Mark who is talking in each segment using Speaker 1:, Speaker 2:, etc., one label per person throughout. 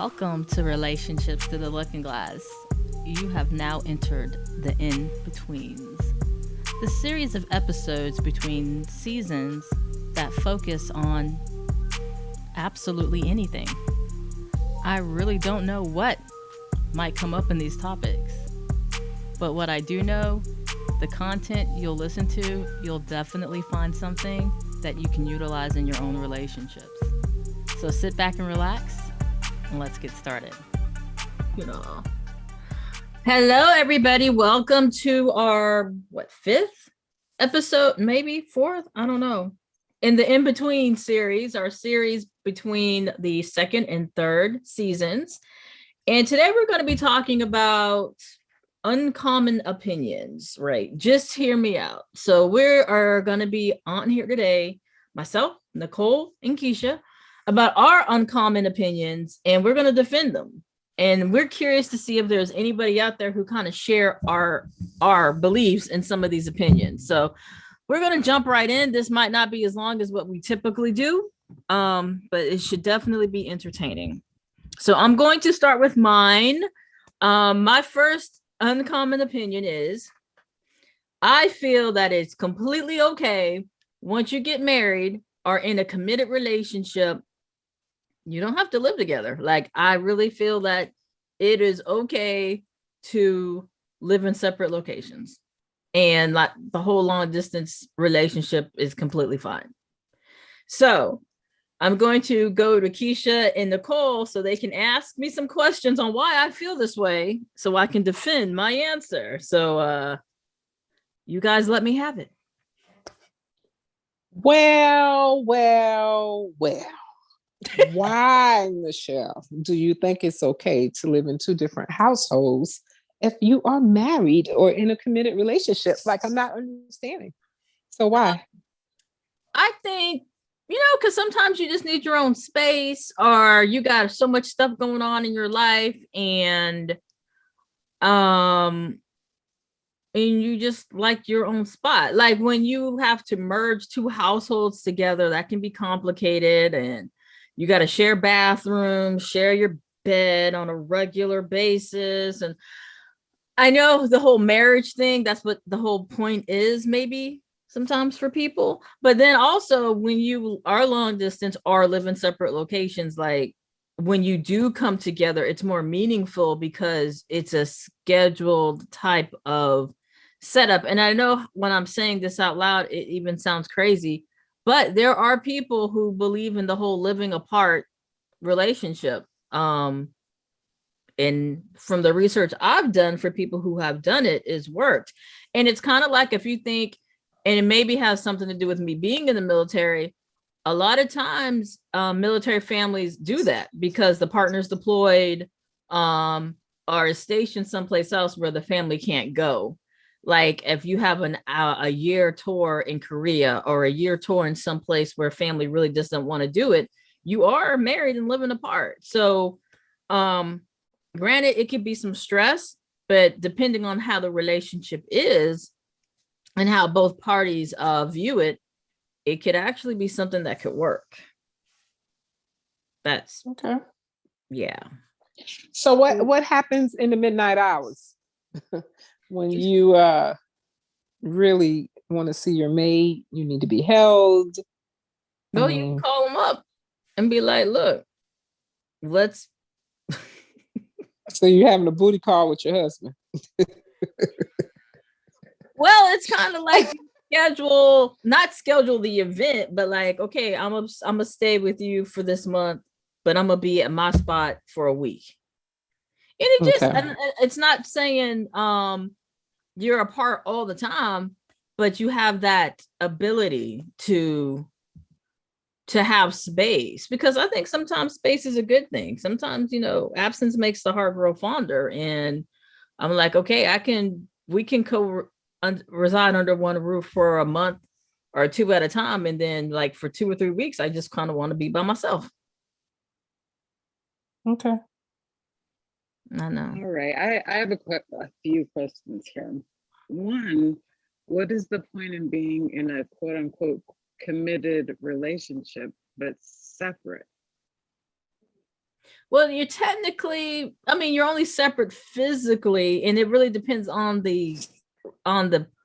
Speaker 1: Welcome to Relationships Through the Looking Glass. You have now entered the In Betweens, the series of episodes between seasons that focus on absolutely anything. I really don't know what might come up in these topics, but what I do know, the content you'll listen to, you'll definitely find something that you can utilize in your own relationships. So sit back and relax, and let's get started. You know. Hello, everybody. Welcome to our fifth episode, maybe fourth. I don't know. In the In Between series, our series between the second and third seasons, and today we're going to be talking about uncommon opinions. Right? Just hear me out. So we are going to be on here today, myself, Nicole, and Keisha, about our uncommon opinions, and we're going to defend them. And we're curious to see if there's anybody out there who kind of share our beliefs in some of these opinions. So we're going to jump right in. This might not be as long as what we typically do, but it should definitely be entertaining. So I'm going to start with mine. My first uncommon opinion is I feel that it's completely okay once you get married or in a committed relationship. You don't have to live together. Like, I really feel that it is okay to live in separate locations, and like the whole long distance relationship is completely fine. So I'm going to go to Keisha and Nicole so they can ask me some questions on why I feel this way so I can defend my answer. So you guys let me have it.
Speaker 2: Well. Why, Michelle, do you think it's okay to live in two different households if you are married or in a committed relationship? Like, I'm not understanding. So why?
Speaker 1: I think, because sometimes you just need your own space, or you got so much stuff going on in your life, and you just like your own spot. Like when you have to merge two households together, that can be complicated, and you got to share bathrooms, share your bed on a regular basis. And I know the whole marriage thing, that's what the whole point is, maybe sometimes for people. But then also when you are long distance or live in separate locations, like when you do come together, it's more meaningful because it's a scheduled type of setup. And I know when I'm saying this out loud, it even sounds crazy, but there are people who believe in the whole living apart relationship. And from the research I've done for people who have done it, it's worked. And it's kind of like, if you think, and it maybe has something to do with me being in the military, a lot of times military families do that because the partner's deployed or is stationed someplace else where the family can't go. Like if you have a year tour in Korea or a year tour in some place where family really doesn't want to do it, you are married and living apart. So granted, it could be some stress, but depending on how the relationship is and how both parties view it, it could actually be something that could work. That's
Speaker 2: okay.
Speaker 1: Yeah.
Speaker 2: So what happens in the midnight hours when you really want to see your mate? You need to be held.
Speaker 1: No, you can call them up and be like, look, let's.
Speaker 2: So you're having a booty call with your husband.
Speaker 1: Well, it's kind of like not schedule the event, but like, okay, I'm gonna stay with you for this month, but I'm gonna be at my spot for a week. And it's not saying you're apart all the time, but you have that ability to have space, because I think sometimes space is a good thing. Sometimes, absence makes the heart grow fonder. And I'm like, okay, we can reside under one roof for a month or two at a time. And then like for 2 or 3 weeks, I just kind of want to be by myself.
Speaker 2: Okay.
Speaker 1: I know.
Speaker 3: All right. I have a few questions here. One, what is the point in being in a quote unquote committed relationship but separate?
Speaker 1: Well, you're technically, I mean, you're only separate physically, and it really depends on the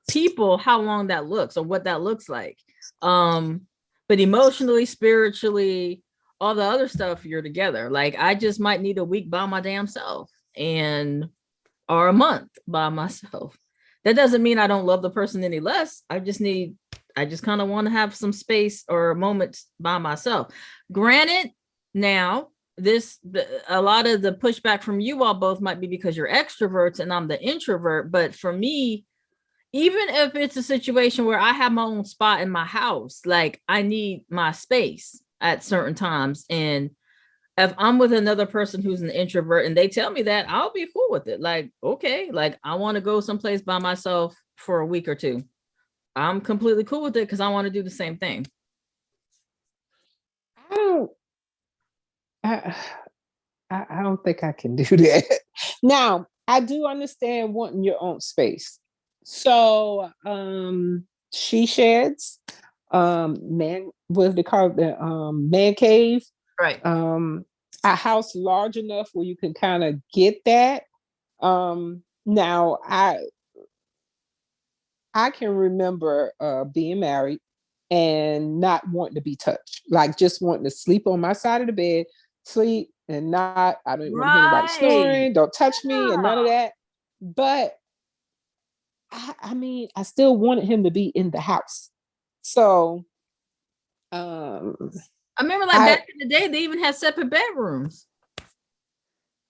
Speaker 1: people, how long that looks or what that looks like. But emotionally, spiritually, all the other stuff, you're together. Like I just might need a week by my damn self and or a month by myself. That doesn't mean I don't love the person any less. I just kind of want to have some space or moments by myself. Granted, now a lot of the pushback from you all both might be because you're extroverts and I'm the introvert. But for me, even if it's a situation where I have my own spot in my house, like I need my space at certain times. And if I'm with another person who's an introvert and they tell me that, I'll be cool with it. Like, okay, like I want to go someplace by myself for a week or two. I'm completely cool with it because I want to do the same thing.
Speaker 2: I don't. I, I don't think I can do that. Now, I do understand wanting your own space. So, she sheds, man, what they call it, the man cave,
Speaker 1: Right.
Speaker 2: a house large enough where you can kind of get that. Now, I can remember being married and not wanting to be touched, like just wanting to sleep on my side of the bed, sleep, and not, I don't want to hear anybody snoring, don't touch me, and none of that. But I mean, I still wanted him to be in the house. So, um,
Speaker 1: I remember like
Speaker 2: I,
Speaker 1: back in the day, they even had separate bedrooms.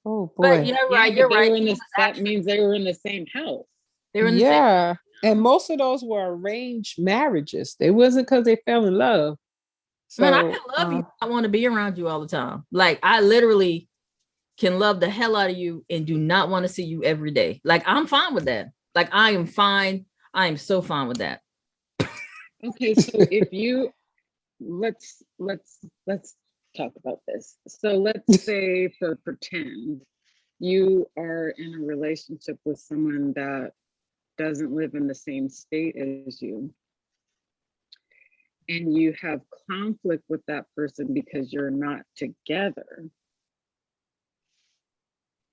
Speaker 2: oh
Speaker 1: But
Speaker 2: boy,
Speaker 1: you're
Speaker 3: Yeah,
Speaker 1: right,
Speaker 3: but
Speaker 1: you're
Speaker 3: they
Speaker 1: right.
Speaker 3: were in this, that means they were in the same house.
Speaker 1: They were in the same.
Speaker 2: yeah. And most of those were arranged marriages. They wasn't because they fell in love.
Speaker 1: Man, I can
Speaker 2: So,
Speaker 1: love you. I want to be around you all the time. Like I literally can love the hell out of you and do not want to see you every day. Like I'm fine with that. Like I am fine. I am so fine with that.
Speaker 3: Okay, so if you let's talk about this. So let's say for pretend you are in a relationship with someone that doesn't live in the same state as you, and you have conflict with that person because you're not together.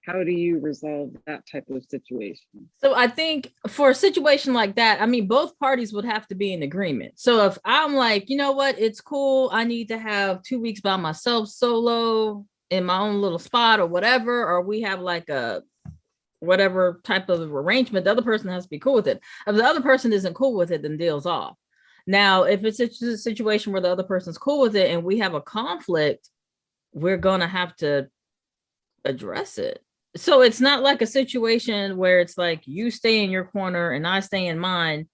Speaker 3: How do you resolve that type of situation?
Speaker 1: So I think for a situation like that, I mean, both parties would have to be in agreement. So if I'm like, you know what, it's cool. I need to have 2 weeks by myself solo in my own little spot or whatever, or we have like a whatever type of arrangement, the other person has to be cool with it. If the other person isn't cool with it, then deal's off. Now, if it's a situation where the other person's cool with it and we have a conflict, we're going to have to address it. So it's not like a situation where it's like you stay in your corner and I stay in mine.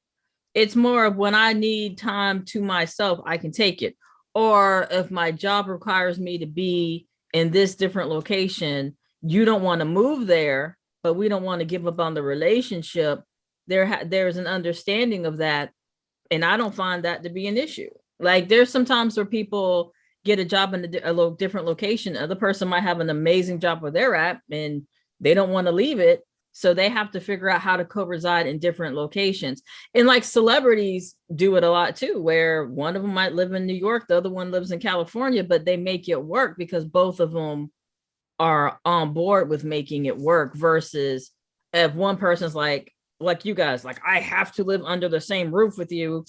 Speaker 1: It's more of when I need time to myself, I can take it. Or if my job requires me to be in this different location, you don't want to move there, but we don't want to give up on the relationship. There's an understanding of that. And I don't find that to be an issue. Like there's sometimes where people get a job in a little different location. The other person might have an amazing job where they're at and they don't want to leave it. So they have to figure out how to co-reside in different locations. And like celebrities do it a lot too, where one of them might live in New York, the other one lives in California, but they make it work because both of them are on board with making it work versus if one person's like you guys, like, I have to live under the same roof with you.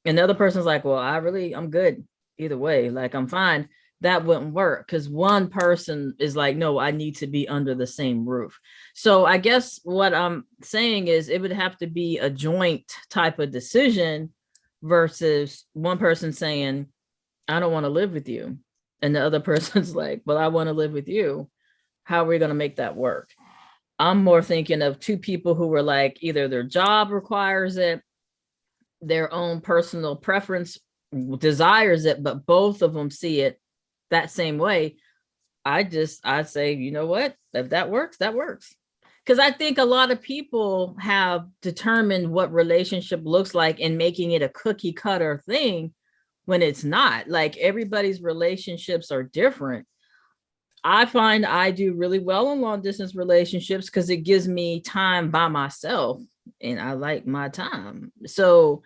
Speaker 1: And the other person's like, well, I'm good either way. Like, I'm fine. That wouldn't work because one person is like, no, I need to be under the same roof. So I guess what I'm saying is it would have to be a joint type of decision versus one person saying, I don't want to live with you. And the other person's like, well, I want to live with you. How are we going to make that work? I'm more thinking of two people who were like, either their job requires it, their own personal preference desires it, but both of them see it that same way. I say, you know what? If that works, that works. Because I think a lot of people have determined what relationship looks like and making it a cookie cutter thing when it's not. Like everybody's relationships are different. I find I do really well in long distance relationships because it gives me time by myself and I like my time. So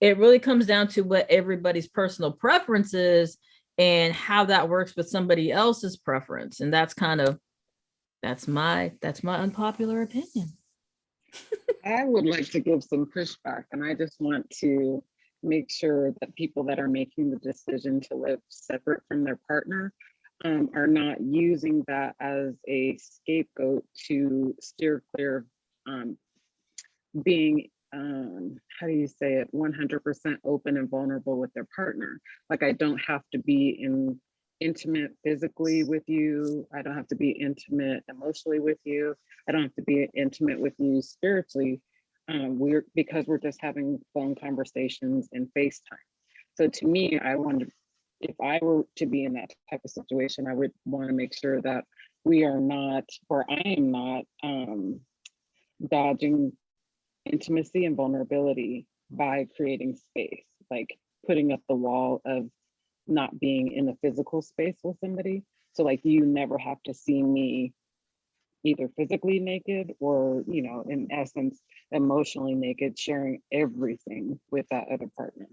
Speaker 1: it really comes down to what everybody's personal preference is and how that works with somebody else's preference. And that's my unpopular opinion.
Speaker 3: I would like to give some pushback, and I just want to make sure that people that are making the decision to live separate from their partner are not using that as a scapegoat to steer clear of being, how do you say it, 100% open and vulnerable with their partner. Like, I don't have to be intimate physically with you. I don't have to be intimate emotionally with you. I don't have to be intimate with you spiritually. Because we're just having phone conversations and FaceTime. So to me, if I were to be in that type of situation, I would want to make sure that we are not, or I am not, dodging intimacy and vulnerability by creating space, like putting up the wall of not being in a physical space with somebody. So like, you never have to see me either physically naked or, in essence, emotionally naked, sharing everything with that other partner.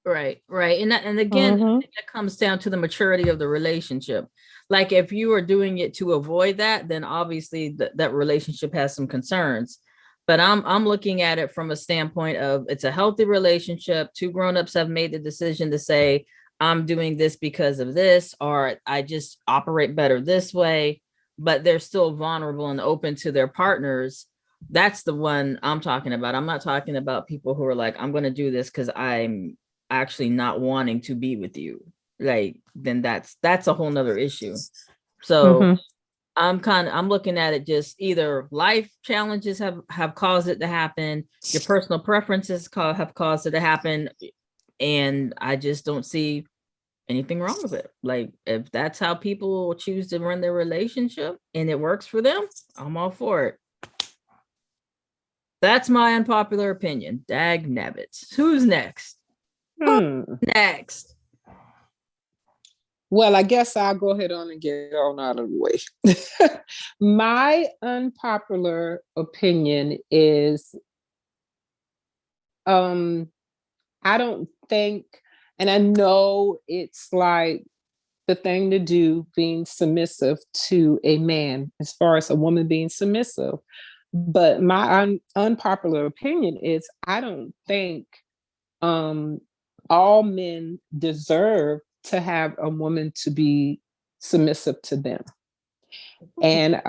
Speaker 1: Right. And again, that comes down to the maturity of the relationship. Like, if you are doing it to avoid that, then obviously that relationship has some concerns. But I'm looking at it from a standpoint of, it's a healthy relationship. Two grown-ups have made the decision to say, I'm doing this because of this, or I just operate better this way, but they're still vulnerable and open to their partners. That's the one I'm talking about. I'm not talking about people who are like, I'm going to do this because I'm actually not wanting to be with you. Like, then that's a whole nother issue. So I'm looking at it, just either life challenges have caused it to happen, your personal preferences have caused it to happen, and I just don't see anything wrong with it. Like, if that's how people choose to run their relationship and it works for them, I'm all for it. That's my unpopular opinion. Dag nabbits. Who's next? Next.
Speaker 2: Well, I guess I'll go ahead on and get on out of the way. My unpopular opinion is, I don't think, and I know it's like the thing to do, being submissive to a man, as far as a woman being submissive. But my unpopular opinion is, I don't think all men deserve to have a woman to be submissive to them. And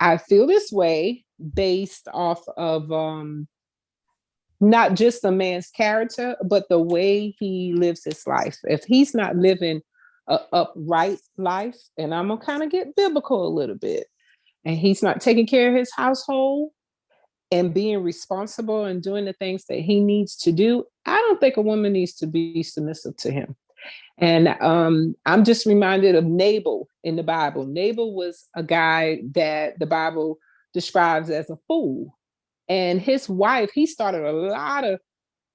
Speaker 2: I feel this way based off of not just a man's character, but the way he lives his life. If he's not living an upright life, and I'm gonna kind of get biblical a little bit, and he's not taking care of his household and being responsible and doing the things that he needs to do, I don't think a woman needs to be submissive to him. And I'm just reminded of Nabal in the Bible. Nabal was a guy that the Bible describes as a fool. And his wife, he started a lot of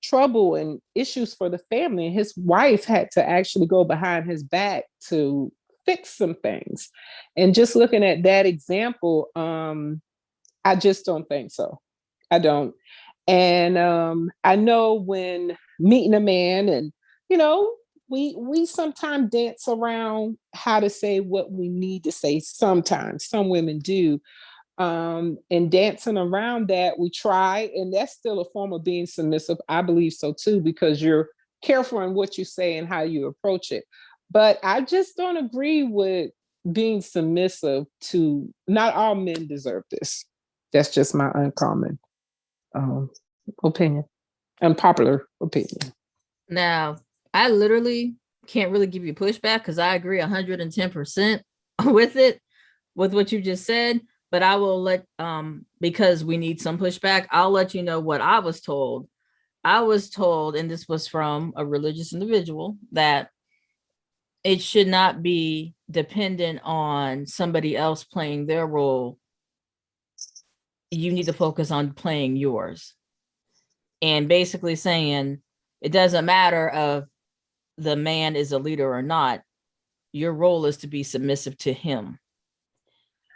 Speaker 2: trouble and issues for the family. And his wife had to actually go behind his back to fix some things. And just looking at that example, I just don't think so. I don't. And I know when meeting a man, and we sometimes dance around how to say what we need to say. Sometimes some women do. And dancing around that, we try, and that's still a form of being submissive. I believe so too, because you're careful in what you say and how you approach it. But I just don't agree with being submissive to, not all men deserve this. That's just my uncommon opinion, unpopular opinion.
Speaker 1: Now, I literally can't really give you pushback because I agree 110% with what you just said. But I will let, because we need some pushback, I'll let you know what I was told. I was told, and this was from a religious individual, that it should not be dependent on somebody else playing their role. You need to focus on playing yours. And basically saying, it doesn't matter if the man is a leader or not, your role is to be submissive to him.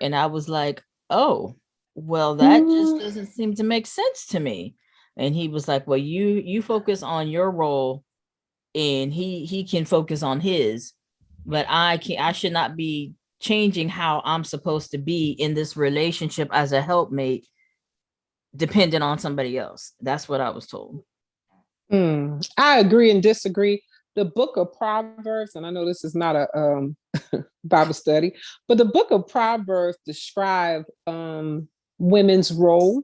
Speaker 1: And I was like, oh, well, that just doesn't seem to make sense to me. And he was like, well, you focus on your role and he can focus on his, but I should not be changing how I'm supposed to be in this relationship as a helpmate dependent on somebody else. That's what I was told.
Speaker 2: I agree and disagree. The book of Proverbs, and I know this is not a Bible study, but the book of Proverbs describe women's role.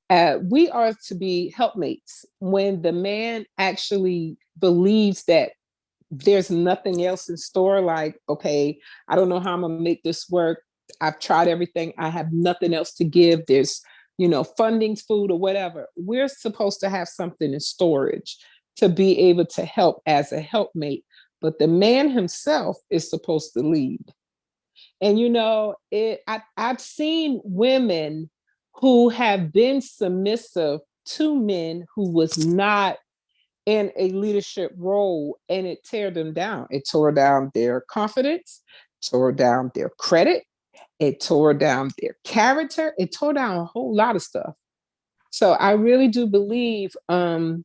Speaker 2: We are to be helpmates when the man actually believes that there's nothing else in store. Like, okay, I don't know how I'm gonna make this work. I've tried everything. I have nothing else to give. There's, funding's food or whatever. We're supposed to have something in storage to be able to help as a helpmate. But the man himself is supposed to lead. And I've seen women who have been submissive to men who was not in a leadership role, and it tear them down. It tore down their confidence, tore down their credit, it tore down their character, it tore down a whole lot of stuff. So I really do believe when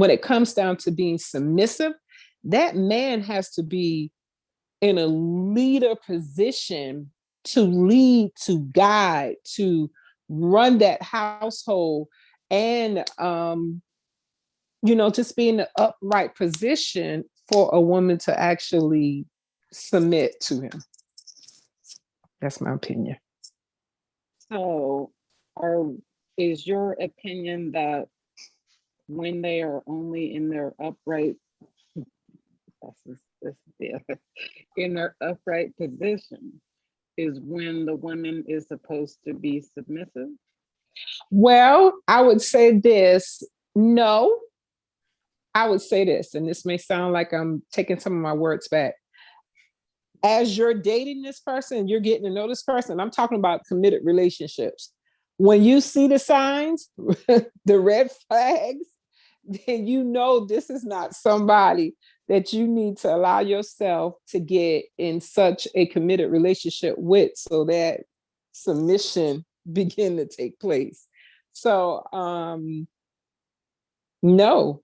Speaker 2: it comes down to being submissive, that man has to be in a leader position to lead, to guide, to run that household, and just be in the upright position for a woman to actually submit to him. That's my opinion.
Speaker 3: So, is your opinion that when they are only in their upright, in their upright position, is when the woman is supposed to be submissive?
Speaker 2: Well, I would say this. No, I would say this, and this may sound like I'm taking some of my words back. As you're dating this person, you're getting to know this person. I'm talking about committed relationships. When you see the signs, the red flags, then you know this is not somebody that you need to allow yourself to get in such a committed relationship with, so that submission begin to take place. So no.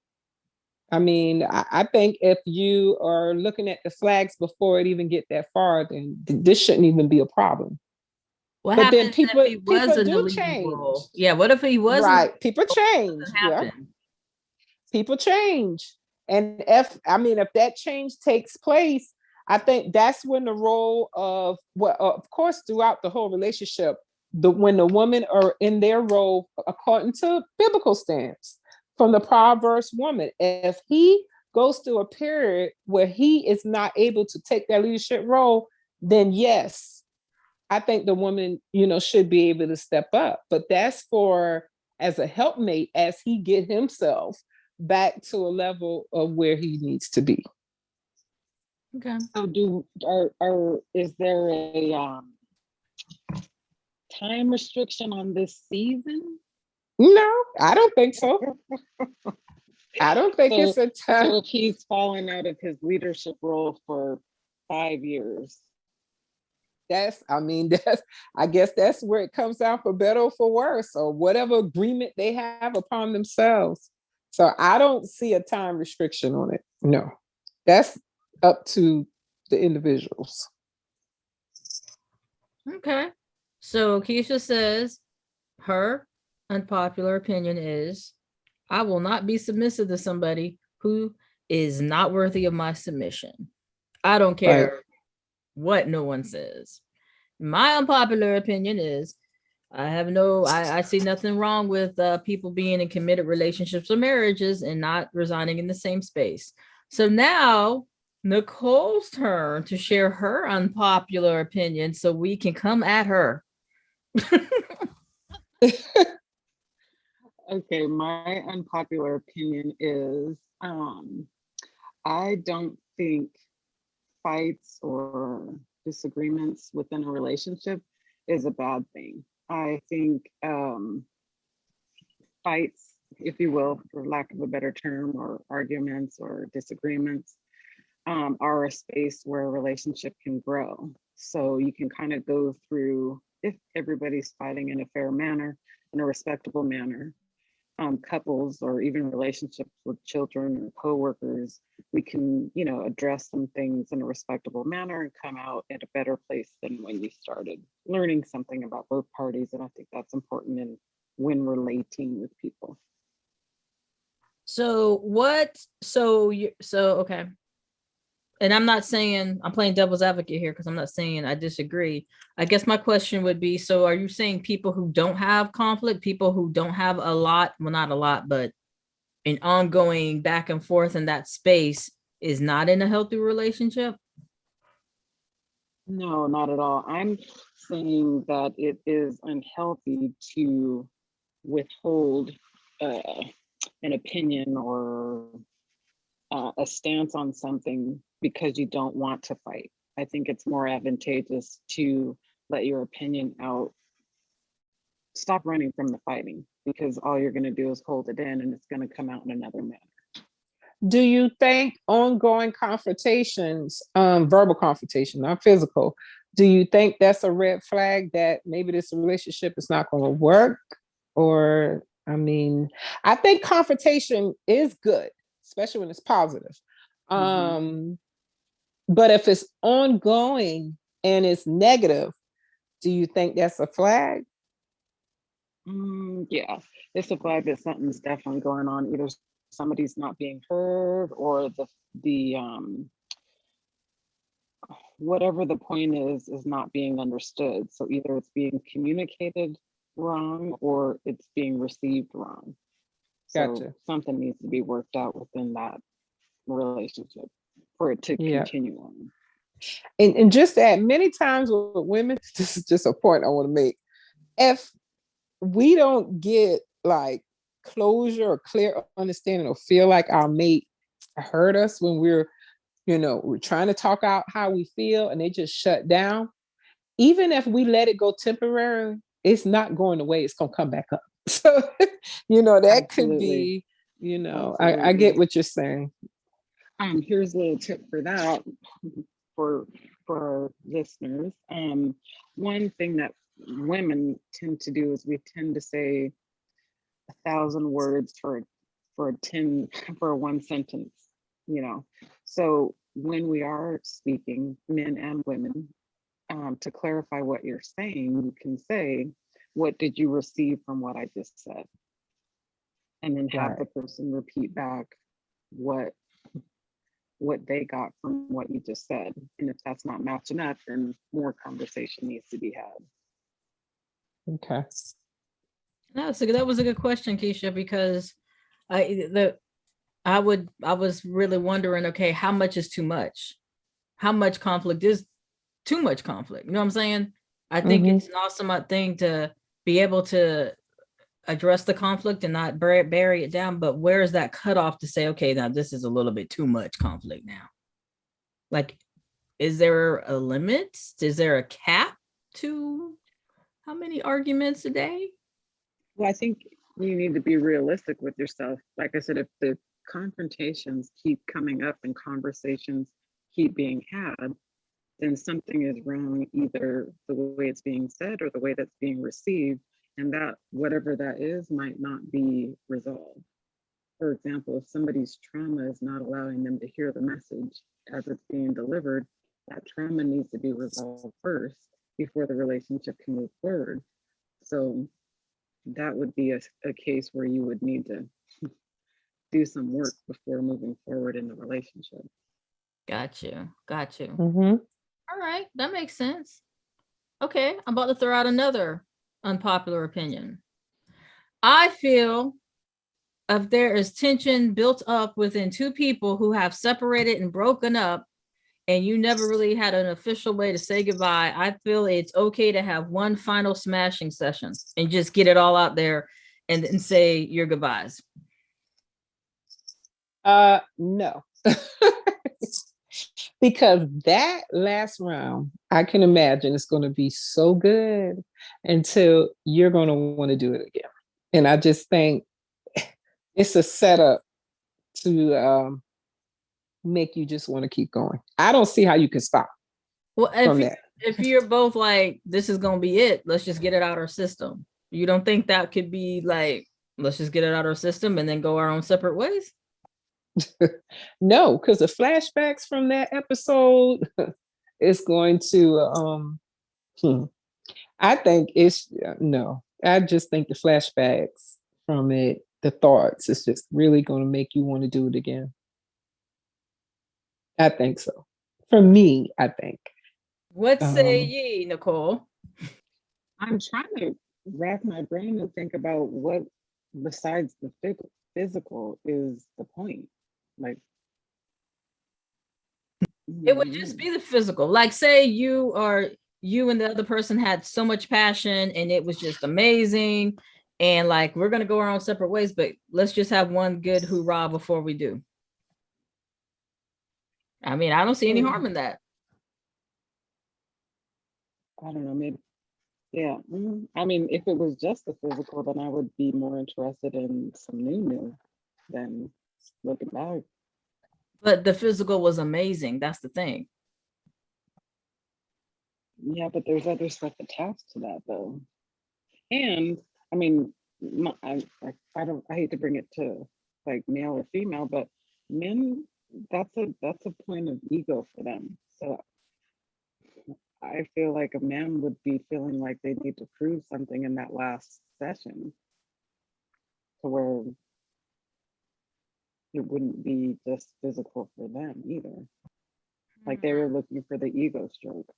Speaker 2: I mean, I think if you are looking at the flags before it even get that far, then this shouldn't even be a problem.
Speaker 1: What
Speaker 2: But then
Speaker 1: happens
Speaker 2: people
Speaker 1: if he was
Speaker 2: people
Speaker 1: in the
Speaker 2: do
Speaker 1: leading
Speaker 2: change.
Speaker 1: role? Yeah, what if he was in the
Speaker 2: Right. People change.
Speaker 1: doesn't
Speaker 2: Yeah.
Speaker 1: happen?
Speaker 2: People change. And if that change takes place, I think that's when the role of, well, of course, throughout the whole relationship, when the women are in their role according to biblical stance from the Proverbs woman, if he goes through a period where he is not able to take that leadership role, then yes, I think the woman, should be able to step up. But that's for as a helpmate as he get himself back to a level of where he needs to be.
Speaker 1: Okay.
Speaker 3: So is there a time restriction on this season?
Speaker 2: No, I don't think so. I don't think
Speaker 3: So,
Speaker 2: it's a time.
Speaker 3: so if he's fallen out of his leadership role for 5 years,
Speaker 2: I guess that's where it comes out, for better or for worse, or whatever agreement they have upon themselves. So I don't see a time restriction on it. No, that's up to the individuals.
Speaker 1: Okay. So Keisha says her unpopular opinion is I will not be submissive to somebody who is not worthy of my submission. I don't care
Speaker 2: Right.
Speaker 1: what no one says. My unpopular opinion is I see nothing wrong with people being in committed relationships or marriages and not resigning in the same space. So now Nicole's turn to share her unpopular opinion so we can come at her.
Speaker 3: okay, my unpopular opinion is I don't think fights or disagreements within a relationship is a bad thing. I think fights, if you will, for lack of a better term, or arguments or disagreements, are a space where a relationship can grow. So you can kind of go through, if everybody's fighting in a fair manner, in a respectable manner, couples or even relationships with children or coworkers, we can, address some things in a respectable manner and come out at a better place than when you started learning something about both parties. And I think that's important when relating with people.
Speaker 1: Okay. And I'm not saying I'm playing devil's advocate here because I'm not saying I disagree. I guess my question would be, so are you saying people who don't have conflict, people who don't have a lot, well, not a lot, but an ongoing back and forth in that space is not in a healthy relationship?
Speaker 3: No, not at all. I'm saying that it is unhealthy to withhold an opinion or a stance on something because you don't want to fight. I think it's more advantageous to let your opinion out. Stop running from the fighting, because all you're going to do is hold it in and it's going to come out in another manner.
Speaker 2: Do you think ongoing confrontations, verbal confrontation, not physical, do you think that's a red flag that maybe this relationship is not going to work? Or, I think confrontation is good, especially when it's positive. But if it's ongoing and it's negative, do you think that's a flag?
Speaker 3: Yeah, it's a flag that something's definitely going on. Either somebody's not being heard, or the whatever the point is not being understood. So either it's being communicated wrong or it's being received wrong. So
Speaker 2: Gotcha.
Speaker 3: something needs to be worked out within that relationship for it to continue on.
Speaker 2: And just that, many times with women, this is just a point I want to make. If we don't get like closure or clear understanding or feel like our mate heard us when we're trying to talk out how we feel and they just shut down, even if we let it go temporarily, it's not going away. It's going to come back up. So, that could be, I get what you're saying.
Speaker 3: Here's a little tip for that for our listeners. One thing that women tend to do is we tend to say 1,000 words for one sentence, So when we are speaking, men and women, to clarify what you're saying, you can say, "What did you receive from what I just said?" And then have the person repeat back what they got from what you just said. And if that's not matching up, then more conversation needs to be had.
Speaker 2: Okay.
Speaker 1: That was a good question, Keisha, because I was really wondering, okay, how much is too much? How much conflict is too much conflict? You know what I'm saying? I think it's an awesome thing to be able to address the conflict and not bury it down. But where is that cutoff to say, okay, now this is a little bit too much conflict now? Like, is there a limit? Is there a cap to how many arguments a day?
Speaker 3: Well, I think you need to be realistic with yourself. Like I said, if the confrontations keep coming up and conversations keep being had, then something is wrong, either the way it's being said or the way that's being received. And that, whatever that is, might not be resolved. For example, if somebody's trauma is not allowing them to hear the message as it's being delivered, that trauma needs to be resolved first before the relationship can move forward. So that would be a case where you would need to do some work before moving forward in the relationship.
Speaker 1: Got you.
Speaker 2: Mm-hmm.
Speaker 1: All right, that makes sense. Okay, I'm about to throw out another unpopular opinion. I feel if there is tension built up within two people who have separated and broken up, and you never really had an official way to say goodbye, I feel it's okay to have one final smashing session and just get it all out there and then say your goodbyes.
Speaker 2: No. Because that last round, I can imagine it's going to be so good until you're going to want to do it again. And I just think it's a setup to make you just want to keep going. I don't see how you can stop.
Speaker 1: Well, if you're both like, this is going to be it, let's just get it out our system. You don't think that could be like Let's just get it out of our system and then go our own separate ways.
Speaker 2: No, because the flashbacks from that episode is going to I think it's no. I just think the flashbacks from it, the thoughts, it's just really going to make you want to do it again. I think so. For me, I think.
Speaker 1: What say ye, Nicole?
Speaker 3: I'm trying to rack my brain and think about what besides the physical is the point. Like,
Speaker 1: it would just be the physical. Like, say you and the other person had so much passion and it was just amazing. And like, we're going to go our own separate ways, but let's just have one good hoorah before we do. I mean, I don't see any harm in that.
Speaker 3: I don't know, maybe. Yeah. I mean, if it was just the physical, then I would be more interested in some new than looking back.
Speaker 1: But the physical was amazing. That's the thing.
Speaker 3: Yeah, but there's other stuff attached to that though. And I mean, I hate to bring it to like male or female, but men, that's a point of ego for them. So I feel like a man would be feeling like they need to prove something in that last session to where it wouldn't be just physical for them either. Like they were looking for the ego stroke.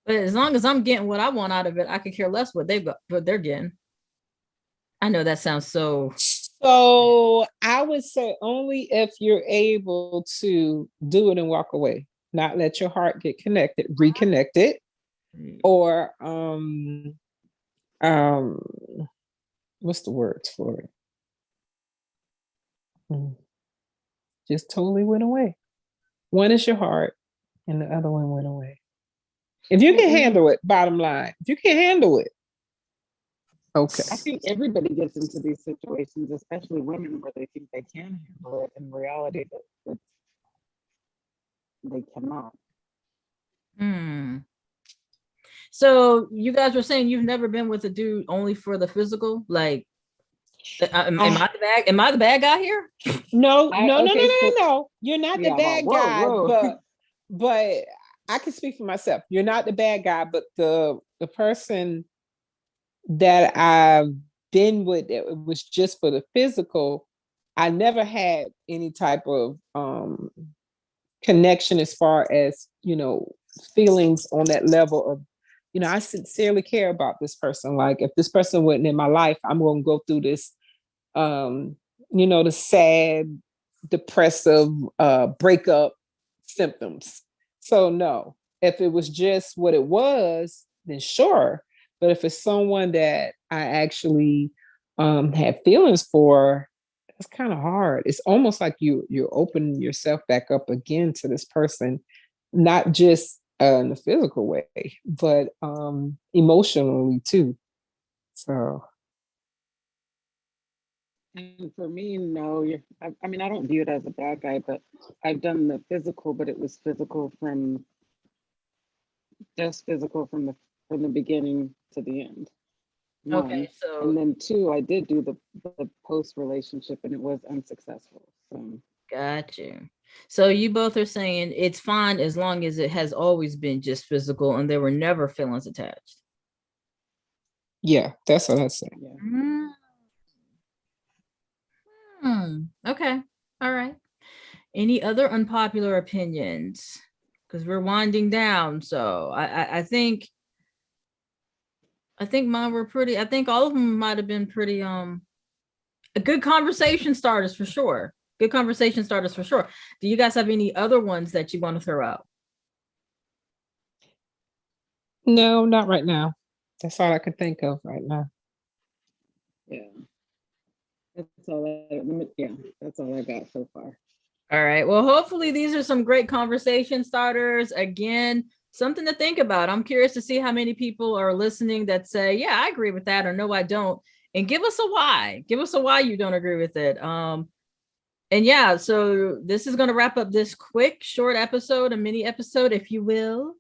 Speaker 1: But as long as I'm getting what I want out of it, I could care less what they're getting. I know that sounds so.
Speaker 2: So I would say only if you're able to do it and walk away, not let your heart get reconnected, or what's the words for it? Just totally went away. One is your heart and the other one went away. If you can handle it, bottom line, if you can handle it, okay.
Speaker 3: I think everybody gets into these situations, especially women, where they think they can handle it. In reality, that they cannot.
Speaker 1: So you guys were saying you've never been with a dude only for the physical? Like, am I the bad guy here?
Speaker 2: No. You're not the bad guy, but I can speak for myself. You're not the bad guy, but the person that I've been with, it was just for the physical. I never had any type of connection as far as, feelings on that level of, I sincerely care about this person. Like if this person wasn't in my life, I'm going to go through this, the sad, depressive breakup symptoms. So no, if it was just what it was, then sure. But if it's someone that I actually have feelings for, it's kind of hard. It's almost like you're opening yourself back up again to this person, not just in a physical way, but emotionally too. So.
Speaker 3: And for me, no, I mean, I don't view it as a bad guy, but I've done the physical, but it was physical from the beginning to the end. One.
Speaker 1: Okay, so
Speaker 3: and then two, I did do the post relationship and it was unsuccessful. So
Speaker 1: got you. So you both are saying it's fine as long as it has always been just physical and there were never feelings attached.
Speaker 2: Yeah, that's what I say.
Speaker 3: Yeah.
Speaker 1: Okay. All right. Any other unpopular opinions? Because we're winding down. So I think mine were pretty, I think all of them might have been pretty a good conversation starters for sure. Good conversation starters for sure. Do you guys have any other ones that you want to throw out?
Speaker 2: No, not right now. That's all I can think of right now.
Speaker 3: Yeah. That's all I got so far.
Speaker 1: All right. Well, hopefully these are some great conversation starters. Again, something to think about. I'm curious to see how many people are listening that say, yeah, I agree with that, or no, I don't. And give us a why. Give us a why you don't agree with it. And yeah, so this is going to wrap up this quick, short episode, a mini episode, if you will.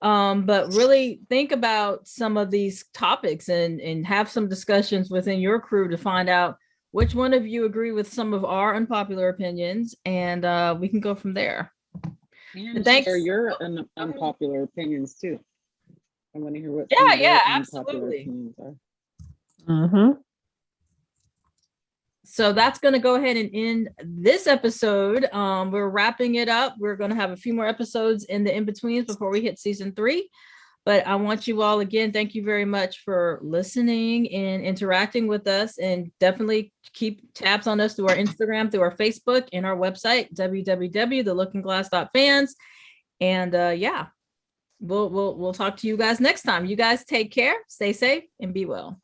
Speaker 1: But really think about some of these topics and have some discussions within your crew to find out which one of you agree with some of our unpopular opinions, and we can go from there.
Speaker 3: And
Speaker 1: Thanks.
Speaker 3: share your unpopular opinions too. I want to hear what
Speaker 1: Yeah,
Speaker 3: some of your unpopular
Speaker 1: absolutely.
Speaker 3: opinions are.
Speaker 2: Mm-hmm.
Speaker 1: So that's going to go ahead and end this episode. We're wrapping it up. We're going to have a few more episodes in the in-betweens before we hit season 3. But I want you all, again, thank you very much for listening and interacting with us. And definitely keep tabs on us through our Instagram, through our Facebook, and our website, www.thelookingglass.fans. And yeah, we'll talk to you guys next time. You guys take care, stay safe, and be well.